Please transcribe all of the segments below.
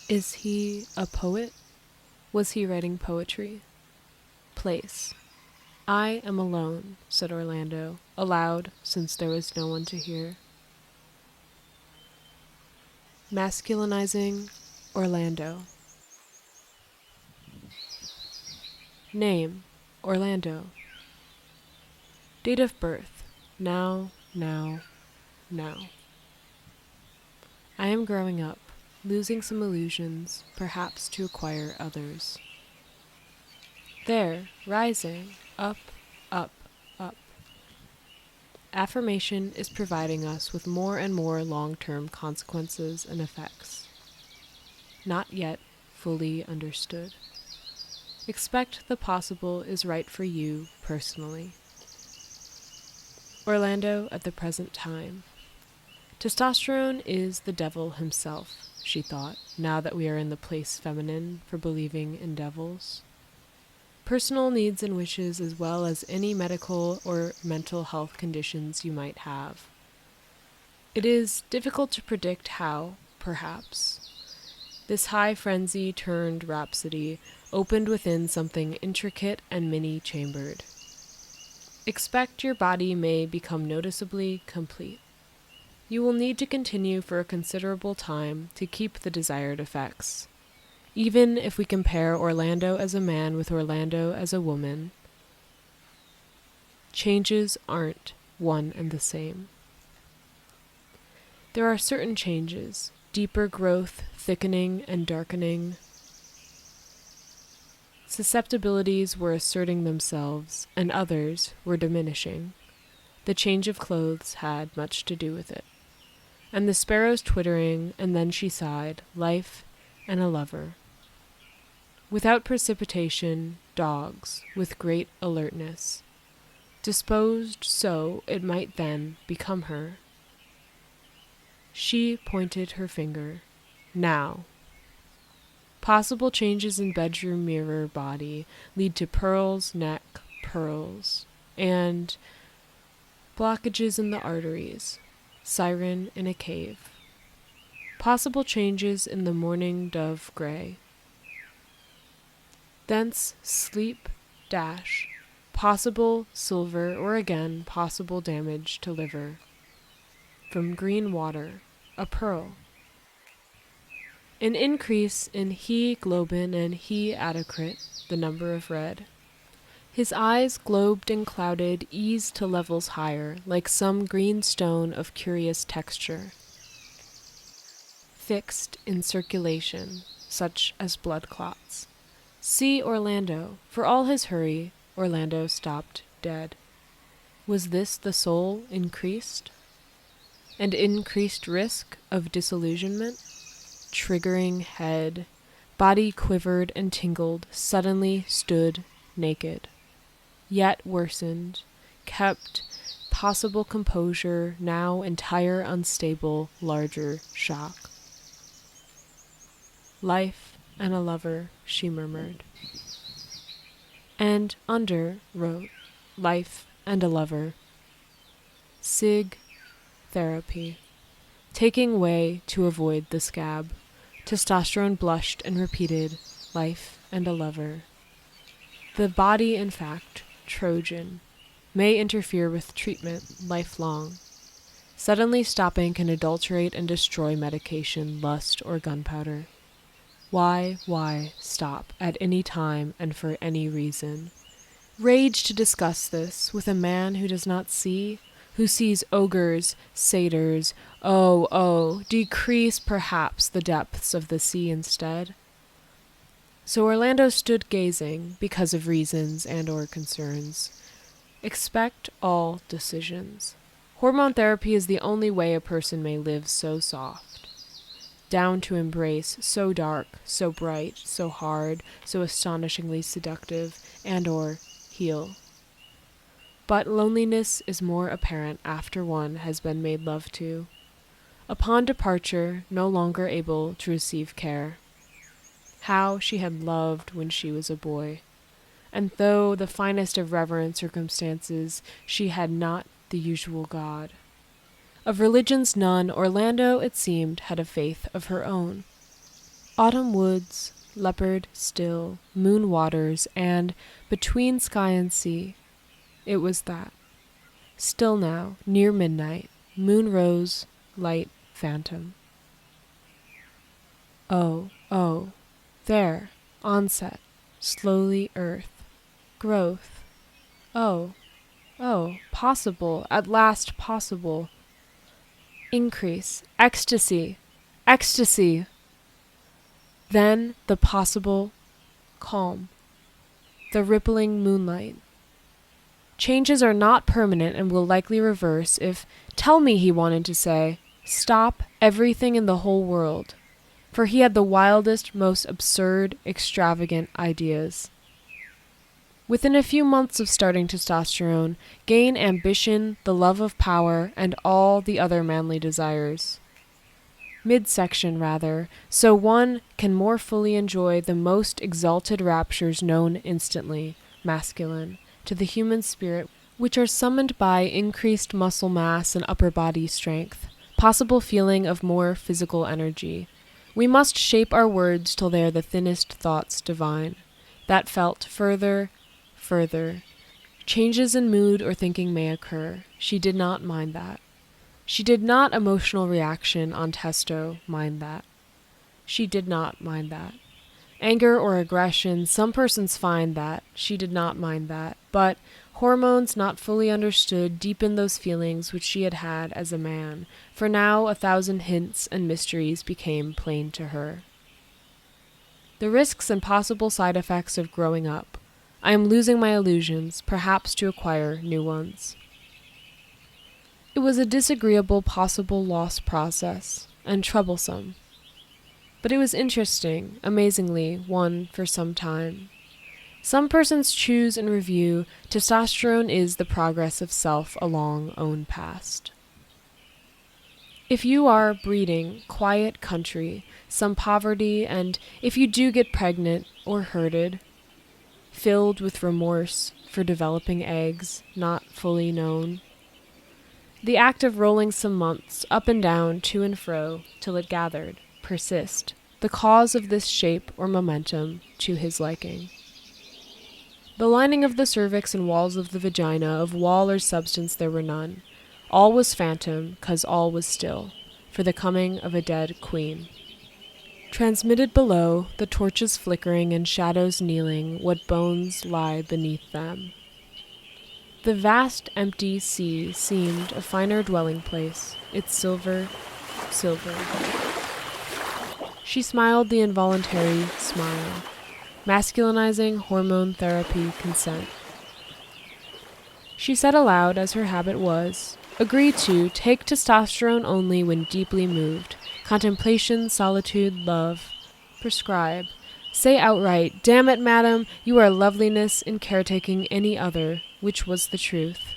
Is he a poet? Was he writing poetry? Place. I am alone, said Orlando, aloud, since there was no one to hear. Masculinizing Orlando. Name, Orlando. Date of birth, now. I am growing up, losing some illusions, perhaps to acquire others. There, rising, up. Affirmation is providing us with more and more long-term consequences and effects. Not yet fully understood. Expect the possible is right for you personally. Orlando at the present time. Testosterone is the devil himself, she thought, now that we are in the place feminine for believing in devils. Personal needs and wishes as well as any medical or mental health conditions you might have. It is difficult to predict how, perhaps. This high frenzy turned rhapsody opened within something intricate and many-chambered. Expect your body may become noticeably complete. You will need to continue for a considerable time to keep the desired effects. Even if we compare Orlando as a man with Orlando as a woman, changes aren't one and the same. There are certain changes, deeper growth, thickening and darkening. Susceptibilities were asserting themselves, and others were diminishing. The change of clothes had much to do with it. And the sparrows twittering, and then she sighed, life and a lover. Without precipitation, dogs, with great alertness. Disposed so, it might then become her. She pointed her finger. Now. Possible changes in bedroom mirror body lead to pearls, neck, pearls, and blockages in the arteries. Siren in a cave. Possible changes in the morning dove gray. Thence sleep, dash, possible silver or again possible damage to liver. From green water, a pearl. An increase in hemoglobin and hematocrit, the number of red. His eyes, globed and clouded, eased to levels higher, like some green stone of curious texture. Fixed in circulation, such as blood clots. See Orlando. For all his hurry, Orlando stopped dead. Was this the soul increased? And increased risk of disillusionment? Triggering head, body quivered and tingled, suddenly stood naked. Yet worsened, kept possible composure, now entire unstable, larger shock. Life and a lover, she murmured. And under wrote, life and a lover. Sig therapy. Taking way to avoid the scab. Testosterone blushed and repeated, life and a lover. The body, in fact, Trojan, may interfere with treatment lifelong. Suddenly stopping can adulterate and destroy medication, lust, or gunpowder. Why stop at any time and for any reason? Rage to discuss this with a man who does not see, who sees ogres, satyrs, decrease perhaps the depths of the sea instead. So Orlando stood gazing, because of reasons and or concerns. Expect all decisions. Hormone therapy is the only way a person may live so soft. Down to embrace, so dark, so bright, so hard, so astonishingly seductive, and or heal. But loneliness is more apparent after one has been made love to. Upon departure, no longer able to receive care. How she had loved when she was a boy. And though the finest of reverent circumstances, she had not the usual God. Of religions none, Orlando, it seemed, had a faith of her own. Autumn woods, leopard still, moon waters, and between sky and sea, it was that. Still now, near midnight, moon rose, light phantom. Oh, oh, there, onset, slowly earth, growth. Oh, oh, possible, at last possible. Increase, ecstasy, ecstasy. Then the possible calm, the rippling moonlight. Changes are not permanent and will likely reverse if, tell me, he wanted to say, stop everything in the whole world. For he had the wildest, most absurd, extravagant ideas. Within a few months of starting testosterone, gain ambition, the love of power, and all the other manly desires. Midsection, rather, so one can more fully enjoy the most exalted raptures known instantly, masculine, to the human spirit, which are summoned by increased muscle mass and upper body strength, possible feeling of more physical energy. We must shape our words till they are the thinnest thoughts divine. That felt further, further. Changes in mood or thinking may occur. She did not mind that. She did not emotional reaction on testo mind that. She did not mind that. Anger or aggression, some persons find that. She did not mind that. But hormones not fully understood deepened those feelings which she had had as a man, for now 1,000 hints and mysteries became plain to her. The risks and possible side effects of growing up. I am losing my illusions, perhaps to acquire new ones. It was a disagreeable possible loss process, and troublesome. But it was interesting, amazingly, one for some time. Some persons choose and review, testosterone is the progress of self along own past. If you are breeding, quiet country, some poverty, and if you do get pregnant or herded, filled with remorse for developing eggs not fully known, the act of rolling some months up and down, to and fro, till it gathered, persist, the cause of this shape or momentum to his liking. The lining of the cervix and walls of the vagina, of wall or substance there were none. All was phantom, 'cause all was still, for the coming of a dead queen. Transmitted below, the torches flickering and shadows kneeling, what bones lie beneath them. The vast empty sea seemed a finer dwelling place, its silver. She smiled the involuntary smile. Masculinizing hormone therapy consent. She said aloud, as her habit was, agree to take testosterone only when deeply moved. Contemplation, solitude, love. Prescribe. Say outright, damn it, madam, you are loveliness in caretaking any other, which was the truth.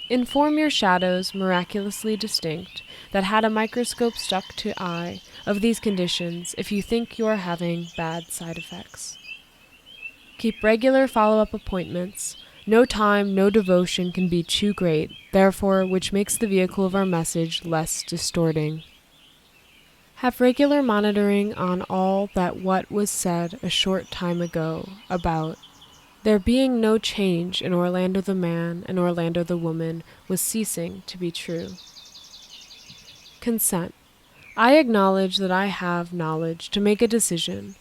Inform your shadows, miraculously distinct, that had a microscope stuck to eye, of these conditions, if you think you are having bad side effects. Keep regular follow-up appointments. No time, no devotion can be too great, therefore, which makes the vehicle of our message less distorting. Have regular monitoring on all that what was said a short time ago about there being no change in Orlando the man and Orlando the woman was ceasing to be true. Consent. I acknowledge that I have knowledge to make a decision.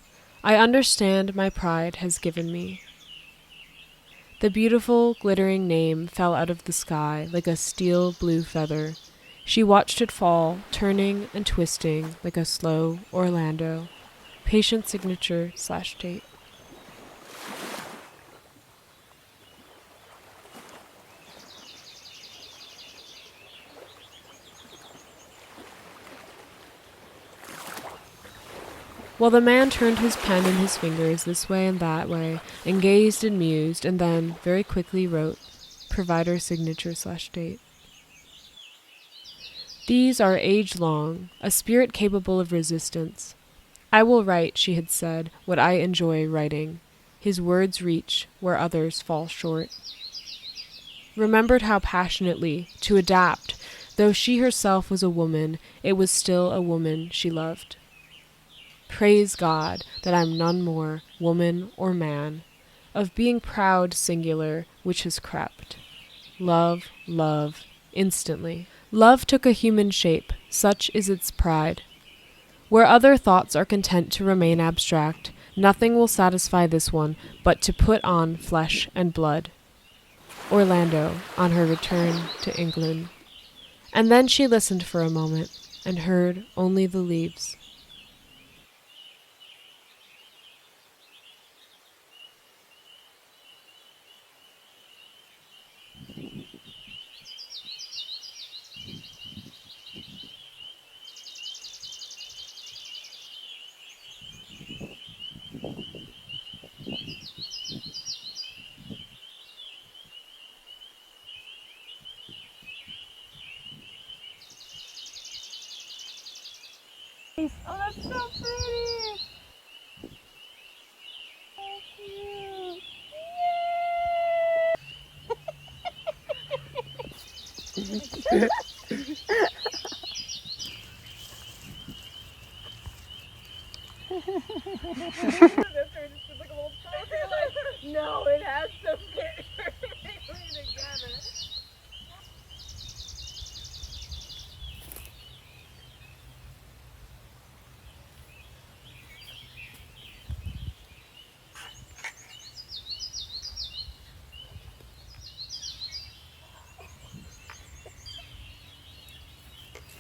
I understand my pride has given me. The beautiful, glittering name fell out of the sky like a steel blue feather. She watched it fall, turning and twisting like a slow Orlando. Patient signature / date. While the man turned his pen in his fingers this way and that way, and gazed and mused, and then, very quickly wrote, provider signature / date. These are age-long, a spirit capable of resistance. I will write, she had said, what I enjoy writing. His words reach where others fall short. Remembered how passionately, to adapt, though she herself was a woman, it was still a woman she loved. Praise God that I'm none more, woman or man, of being proud singular, which has crept. Love, love, instantly. Love took a human shape, such is its pride. Where other thoughts are content to remain abstract, nothing will satisfy this one but to put on flesh and blood. Orlando, on her return to England. And then she listened for a moment, and heard only the leaves. Oh, that's so pretty! So cute! No, it has to fit perfectly together.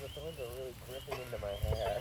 The thorns are really gripping into my hair.